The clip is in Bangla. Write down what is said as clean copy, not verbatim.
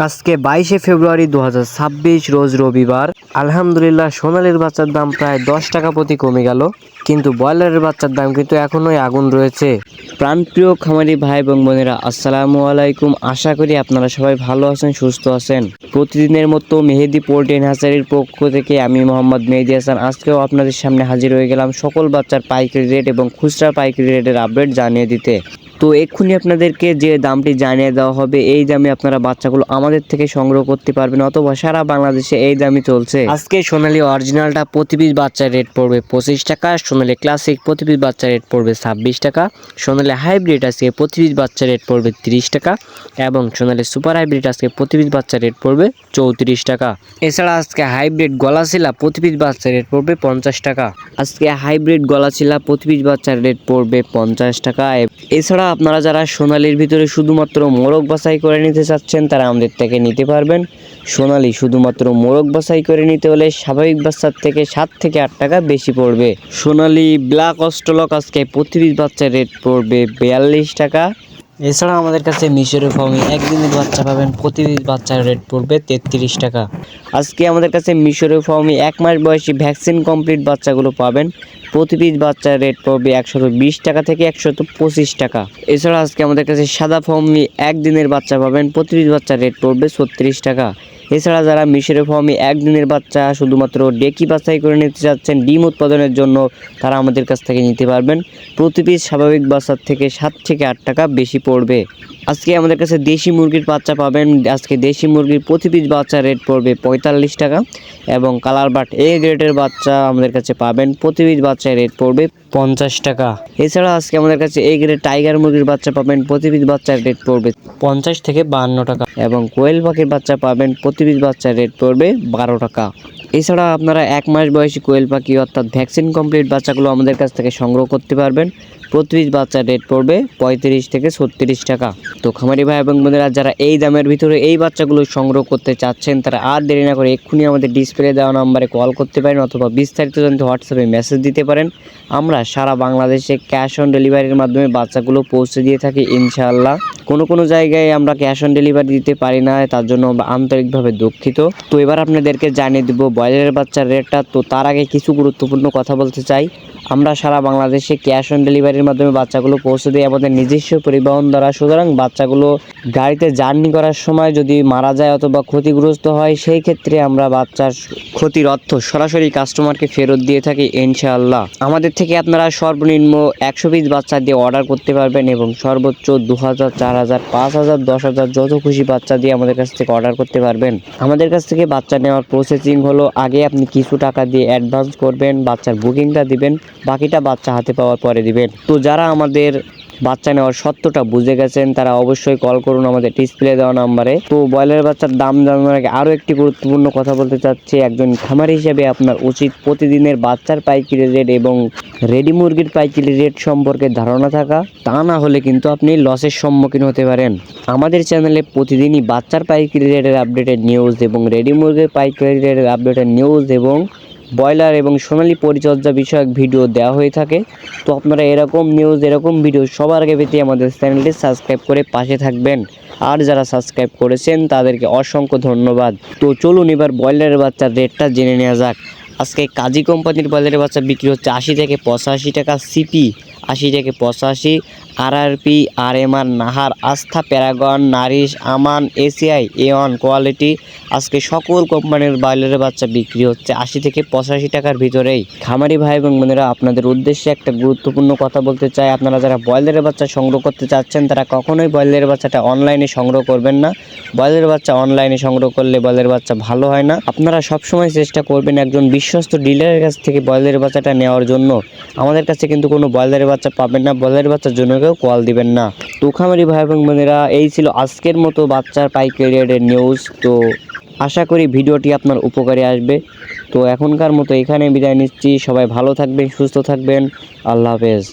আজকে 22শে ফেব্রুয়ারি 2026 রোজ রবিবার। আলহামদুলিল্লাহ সোনালীর বাচ্চার দাম প্রায় 10 টাকা প্রতি কমে গেল, কিন্তু ব্রয়লারের বাচ্চার দাম কিন্তু এখনোই আগুন রয়েছে। প্রাণপ্রিয় খামারি ভাই এবং বোনেরা, আসসালামু আলাইকুম। আশা করি আপনারা সবাই ভালো আছেন, সুস্থ আছেন। প্রতিদিনের মতো মেহেদি পোল্ট্রি হ্যাচারির পক্ষ থেকে আমি মোহাম্মদ মেহেদি হাসান আজকেও আপনাদের সামনে হাজির হয়ে গেলাম সকল বাচ্চার পাইকারি রেট এবং খুচরা পাইকারি রেটের আপডেট জানিয়ে দিতে। তো এক্ষুনি আপনাদেরকে যে দামটি জানিয়ে দেওয়া হবে, এই দামে আপনারা বাচ্চাগুলো আমাদের থেকে সংগ্রহ করতে পারবেন, অথবা সারা বাংলাদেশে এই দামই চলছে। আজকে সোনালী অরিজিনালটা প্রতি পিস বাচ্চার রেট পড়বে 25 টাকা, সোনালী ক্লাসিক প্রতি পিস বাচ্চার রেট পড়বে 26 টাকা, সোনালী হাইব্রিড আজকে প্রতি পিস বাচ্চার রেট পড়বে 30 টাকা এবং সোনালী সুপার হাইব্রিড আজকে প্রতি পিস বাচ্চার রেট পড়বে 34 টাকা। এছাড়া আজকে হাইব্রিড গলাশিলা প্রতি পিস বাচ্চার রেট পড়বে 50 টাকা। আজকে হাইব্রিড গলাশিলা প্রতি পিস বাচ্চার রেট পড়বে 50 টাকা। এছাড়া আপনারা যারা সোনালীর ভিতরে শুধুমাত্র মোরগ বাছাই করে নিতে চাচ্ছেন তারা আমাদের থেকে নিতে পারবেন। সোনালী শুধুমাত্র মোরগ বাছাই করে নিতে হলে স্বাভাবিক বাচ্চার থেকে 7 থেকে 8 টাকা বেশি পড়বে। সোনালী ব্ল্যাক অস্ট্রলক আজকে প্রতি পিস বাচ্চার রেট পড়বে 42 টাকা। এছাড়া আমাদের কাছে মিশরের ফার্মে একদিনের বাচ্চা পাবেন, প্রতি পিস বাচ্চার রেট পড়বে 33 টাকা। আজকে আমাদের কাছে মিশরের ফার্মে 1 মাস বয়সী ভ্যাকসিন কমপ্লিট বাচ্চাগুলো পাবেন, প্রতি পিস বাচ্চার রেট পড়বে 120 টাকা থেকে 125 টাকা। এছাড়া আজকে আমাদের কাছে সাদা ফার্মে একদিনের বাচ্চা পাবেন, প্রতি পিস বাচ্চার রেট পড়বে 36 টাকা। এছাড়া যারা মিশরের ফার্মে একদিনের বাচ্চা শুধুমাত্র ডেকি বাছাই করে নিতে চাচ্ছেন ডিম উৎপাদনের জন্য, তারা আমাদের কাছ থেকে নিতে পারবেন, প্রতি পিস স্বাভাবিক বাচ্চার থেকে 7 থেকে 8 টাকা বেশি পড়বে। আজকে আমাদের কাছে দেশি মুরগির বাচ্চা পাবেন, আজকে দেশি মুরগির প্রতি পিস বাচ্চার রেট পড়বে 45 টাকা এবং কালার বাট এ গ্রেডের বাচ্চা আমাদের কাছে পাবেন, প্রতি পিস বাচ্চার রেট পড়বে 50 টাকা। এছাড়া আজকে আমাদের কাছে এ গ্রেড টাইগার মুরগির বাচ্চা পাবেন, প্রতি পিস বাচ্চার রেট পড়বে 50 থেকে 52 টাকা এবং কোয়েল পাখির বাচ্চা পাবেন, প্রতি পিস বাচ্চার রেট পড়বে 12 টাকা। এছাড়া আপনারা 1 মাস বয়সী কোয়েল পাখি অর্থাৎ ভ্যাকসিন কমপ্লিট বাচ্চাগুলো আমাদের কাছ থেকে সংগ্রহ করতে পারবেন, প্রতি পিস বাচ্চার রেট পড়বে 35 থেকে 36 টাকা। তো খামারি ভাই এবং বোনেরা, যারা এই দামের ভিতরে এই বাচ্চাগুলো সংগ্রহ করতে চাচ্ছেন তারা আর দেরি না করে এক্ষুনি আমাদের ডিসপ্লে দেওয়া নাম্বারে কল করতে পারেন, অথবা বিস্তারিত জানতে হোয়াটসঅ্যাপে মেসেজ দিতে পারেন। আমরা সারা বাংলাদেশে ক্যাশ অন ডেলিভারির মাধ্যমে বাচ্চাগুলো পৌঁছে দিয়ে থাকি ইনশাআল্লাহ। কোনো জায়গায় আমরা ক্যাশ অন ডেলিভারি দিতে পারি না, তার জন্য আমরা আন্তরিকভাবে দুঃখিত। তো এবার আপনাদেরকে জানিয়ে দেবো ব্রয়লারের বাচ্চার রেটটা। তো তার আগে কিছু গুরুত্বপূর্ণ কথা বলতে চাই। আমরা সারা বাংলাদেশে ক্যাশ অন ডেলিভারির মাধ্যমে বাচ্চাগুলো পৌঁছে দিই আমাদের নিজস্ব পরিবহন দ্বারা। সুতরাং বাচ্চাগুলো গাড়িতে জার্নি করার সময় যদি মারা যায় অথবা ক্ষতিগ্রস্ত হয়, সেই ক্ষেত্রে আমরা বাচ্চার ক্ষতির অর্থ সরাসরি কাস্টমারকে ফেরত দিয়ে থাকি ইনশাআল্লাহ। আমাদের থেকে আপনারা সর্বনিম্ন 100 পিস বাচ্চা দিয়ে অর্ডার করতে পারবেন এবং সর্বোচ্চ 2000, 4000, 5000, 10,000 যত খুশি বাচ্চা দিয়ে আমাদের কাছ থেকে অর্ডার করতে পারবেন। আমাদের কাছ থেকে বাচ্চা নেওয়ার প্রসেসিং হলো, আগে আপনি কিছু টাকা দিয়ে অ্যাডভান্স করবেন, বাচ্চার বুকিংটা দিবেন, বাকিটা বাচ্চা হাতে পাওয়ার পরে দিবেন। তো যারা আমাদের বাচ্চা নেওয়ার সত্যটা বুঝে গেছেন তারা অবশ্যই কল করুন আমাদের ডিসপ্লে দেওয়া নাম্বারে। তো ব্রয়লার বাচ্চার দাম জানানোর আগে আরও একটি গুরুত্বপূর্ণ কথা বলতে চাচ্ছি। একজন খামারি হিসেবে আপনার উচিত প্রতিদিনের বাচ্চার পাইকারি রেট এবং রেডি মুরগির পাইকারি রেট সম্পর্কে ধারণা থাকা, তা না হলে কিন্তু আপনি লসের সম্মুখীন হতে পারেন। আমাদের চ্যানেলে প্রতিদিনই বাচ্চার পাইকারি রেটের আপডেটেড নিউজ এবং রেডি মুরগির পাইকারি রেটের আপডেটেড নিউজ এবং ব্রয়লার এবং সোনালী পরিচর্যা বিষয়ক ভিডিও দেওয়া হয়ে থাকে। তো আপনারা এরকম নিউজ, এরকম ভিডিও সবার আগে পেতে আমাদের চ্যানেলটি সাবস্ক্রাইব করে পাশে থাকবেন। আর যারা সাবস্ক্রাইব করেছেন তাদেরকে অসংখ্য ধন্যবাদ। তো চলুন এবার ব্রয়লারের বাচ্চার রেটটা জেনে নেওয়া যাক। আজকে কাজী কোম্পানির ব্রয়লারের বাচ্চা বিক্রি হচ্ছে 80 থেকে 85 টাকা, সিপি 80 থেকে 85, আরআরপি, আরএমআর, নাহার, আস্থা, প্যারাগন, নারিশ, আমান, এসিআই, এওয়ান কোয়ালিটি আজকে সকল কোম্পানির ব্রয়লারের বাচ্চা বিক্রি হচ্ছে 80 থেকে 85 টাকার ভিতরেই। খামারি ভাই এবং বোনেরা, আপনাদের উদ্দেশ্যে একটা গুরুত্বপূর্ণ কথা বলতে চাই। আপনারা যারা ব্রয়লারের বাচ্চা সংগ্রহ করতে চাচ্ছেন তারা কখনোই ব্রয়লারের বাচ্চাটা অনলাইনে সংগ্রহ করবেন না। ব্রয়লারের বাচ্চা অনলাইনে সংগ্রহ করলে ব্রয়লারের বাচ্চা ভালো হয় না। আপনারা সবসময় চেষ্টা করবেন একজন বিশ্বস্ত ডিলারের কাছ থেকে ব্রয়লারের বাচ্চাটা নেওয়ার জন্য। আমাদের কাছে কিন্তু কোনো ব্রয়লারের বাচ্চা পাবেন না, ব্রয়লারের বাচ্চার জন্য কেউ কল দিবেন না। তো খামারি ভাই এবং বোনেরা, এই ছিল আজকের মতো বাচ্চার পাইকারি রেটের নিউজ। তো আশা করি ভিডিওটি আপনার উপকারে আসবে। তো এখনকার মতো এখানে বিদায় নিচ্ছি। সবাই ভালো থাকবেন, সুস্থ থাকবেন। আল্লাহ হাফেজ।